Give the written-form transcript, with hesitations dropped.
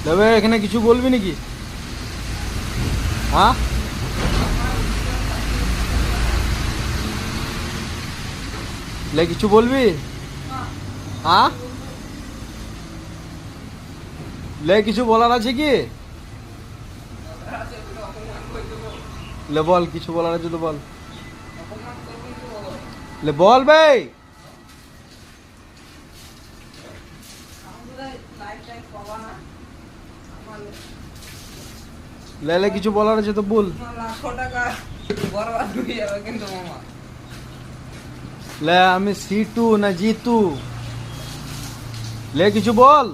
তবে এখানে কিছু বলবি নাকি? হ্যাঁ, লে কিছু বলবি? হ্যাঁ, লে কিছু বলার আছে কি? লে বল, কিছু বলার আছে তো বল। লে বল ভাই। লে লে কিছু বলার আছে তো বল। লে আমি সিটু না জিতু, লে কিছু বল।